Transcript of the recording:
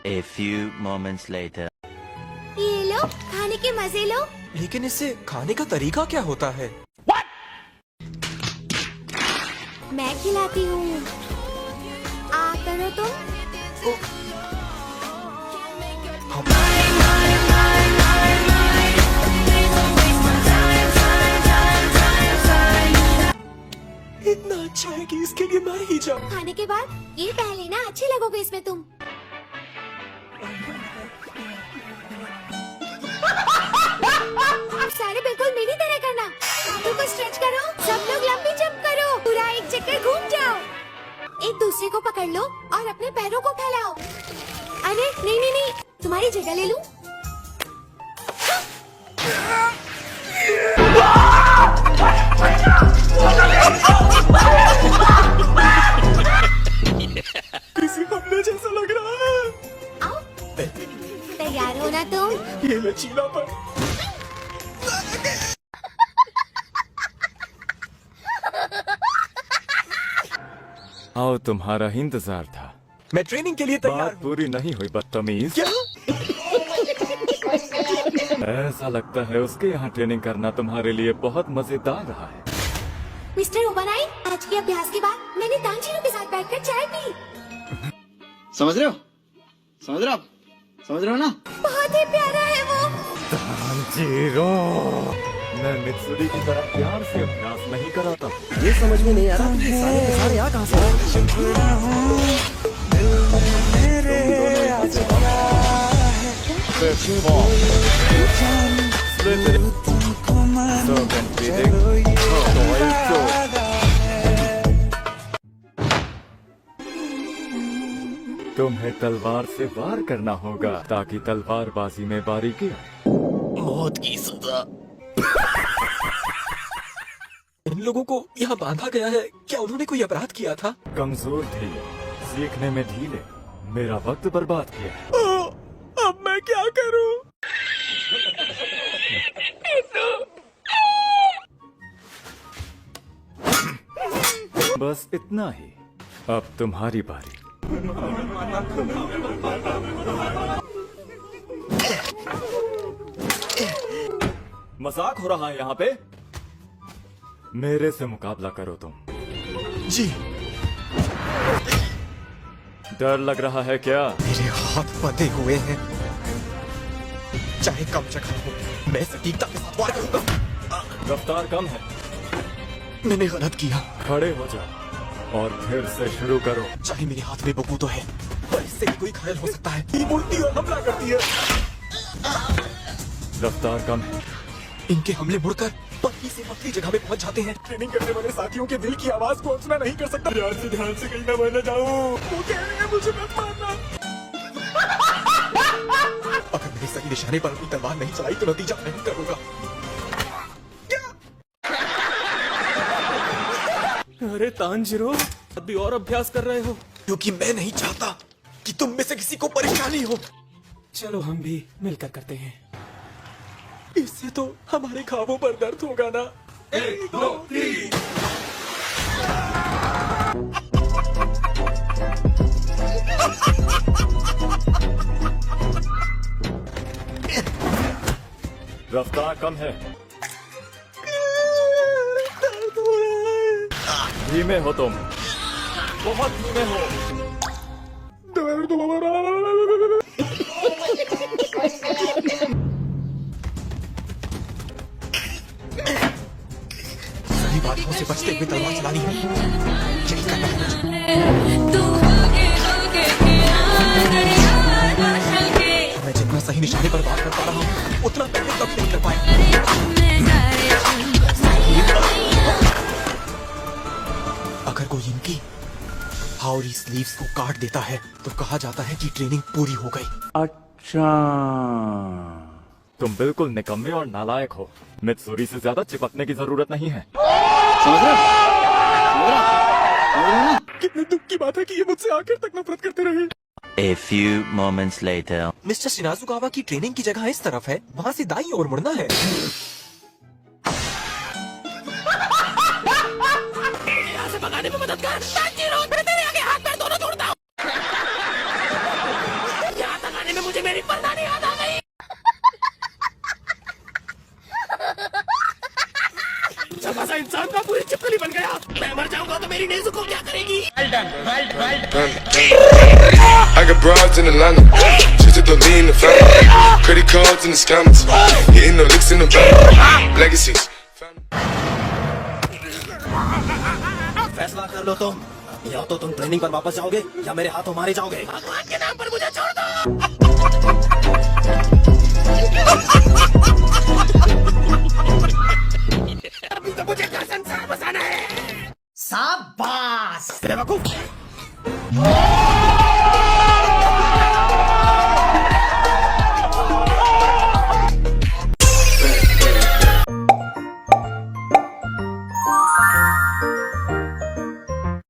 A few moments later. ये लो, खाने के मजे लो। लेकिन इससे खाने का तरीका क्या होता है? मैं खिलाती हूँ। आ करो तुम। इतना अच्छा है कि इसके लिए मैं ही जाऊँ। खाने के बाद ये पहले ना अच्छे लगोगे इसमें तुम। सारे बिल्कुल मेरी तरह करना। हाथों को स्ट्रेच करो, सब लोग लंबी जंप करो, पूरा एक चक्कर घूम जाओ। एक दूसरे को पकड़ लो और अपने पैरों को फैलाओ। अरे नहीं नहीं नहीं, तुम्हारी जगह ले लूं? किसी हमले जैसा लग रहा है। आओ, तैयार हो ना तुम? ये लचीलापन। आओ, तुम्हारा ही इंतजार था। मैं ट्रेनिंग के लिए तैयार बात हूँ। पूरी नहीं हुई बदतमीज। क्या? ऐसा लगता है उसके यहाँ ट्रेनिंग करना तुम्हारे लिए बहुत मजेदार रहा है। मिस्टर ओबनाई, आज के अभ्यास के बाद मैंने तांजीरो के साथ बैठकर चाय पी। समझ रहे हो? समझ रहे हो आप? समझ रहे हो ना? बहुत ही प्यारा है वो। तांजीरो, मैं मित्सुरी की तरह प्यार से अभ्यास नहीं कराता। ये समझ में नहीं आ रहा कि सारे के सारे यहाँ कहाँ से तुम्हें तलवार से वार करना होगा ताकि तलवारबाजी में बारीकी आए। मौत की सजा। इन लोगों को यहाँ बांधा गया है। क्या उन्होंने कोई अपराध किया था? कमजोर थी, सीखने में ढीले, मेरा वक्त बर्बाद किया। अब मैं क्या करूं? बस इतना ही। अब तुम्हारी बारी। मजाक हो रहा है यहाँ पे? मेरे से मुकाबला करो तुम। जी। डर लग रहा है क्या? मेरे हाथ बंधे हुए हैं। चाहे कम जगह हो, मैं सटीकता के साथ वार करूंगा। रफ्तार कम है। मैंने गलत किया। खड़े हो जाओ और फिर से शुरू करो। चाहे मेरे हाथ में बकू तो है, पर इससे भी कोई घायल हो सकता है। ये बोलती है और हमला करती है। रफ्तार कम है। इनके हमले मुड़कर पतली से पतली जगह में पहुंच जाते हैं। ट्रेनिंग करने वाले साथियों के दिल की आवाज को अनसुना नहीं कर सकता। ध्यान से कहीं ना बह जाऊं। वो कह रही है मुझे मत मारना। अगर मैंने सही निशाने पर अपनी तलवार नहीं चलाई तो नतीजा भयंकर होगा। अरे तांजीरो, अभी और अभ्यास कर रहे हो? क्योंकि मैं नहीं चाहता कि तुम में से किसी को परेशानी हो। चलो हम भी मिलकर करते हैं। इससे तो हमारे ख्वाबों पर दर्द होगा ना। 1 2 3। रफ्तार कम है। धीमे हो तुम, बहुत धीमे हो। सही बातों से बचते हुए तलवार चलानी है। यही करना है मुझे। मैं जितना सही निशाने पर बात कर पा रहा हूँ, उतना पहले कब नहीं कर पाए। अगर कोई इनकी हाउरी स्लीव्स को काट देता है तो कहा जाता है कि ट्रेनिंग पूरी हो गई। अच्छा, तुम बिल्कुल निकम्मे और नालायक हो। मित्सुरी से ज्यादा चिपकने की जरूरत नहीं है। समझ रहे हो? समझ रहे हो? समझ रहे हो ना? कितने दुख की बात है कि ये मुझसे आखिर तक नफरत करते रहे। A few moments later. Mister Shinazukawa की ट्रेनिंग की जगह इस तरफ है, वहाँ से दाईं ओर मुड़ना है। यहाँ से भगाने में मदद कर। तांजीरो, मैं तेरे आगे हाथ पैर दोनों जोड़ता हूँ। यहाँ मुझे मेरी परनानी याद आ गई। छपा सा इंसान का पूरी चिपकली बन गया। मैं मर जाऊंगा तो मेरी नेज़ू को क्या करेगी? I got broads in Atlanta, just to lean in the family. Credit cards and the scammers, hitting the licks in the bank. Legacies. फैसला कर लो तुम, या तो तुम ट्रेनिंग पर वापस जाओगे या मेरे हाथों मारे जाओगे। भगवान के नाम पर मुझे छोड़ दो। अभी तो मुझे घर संसार बसाना है। शाबाश बेवकूफ।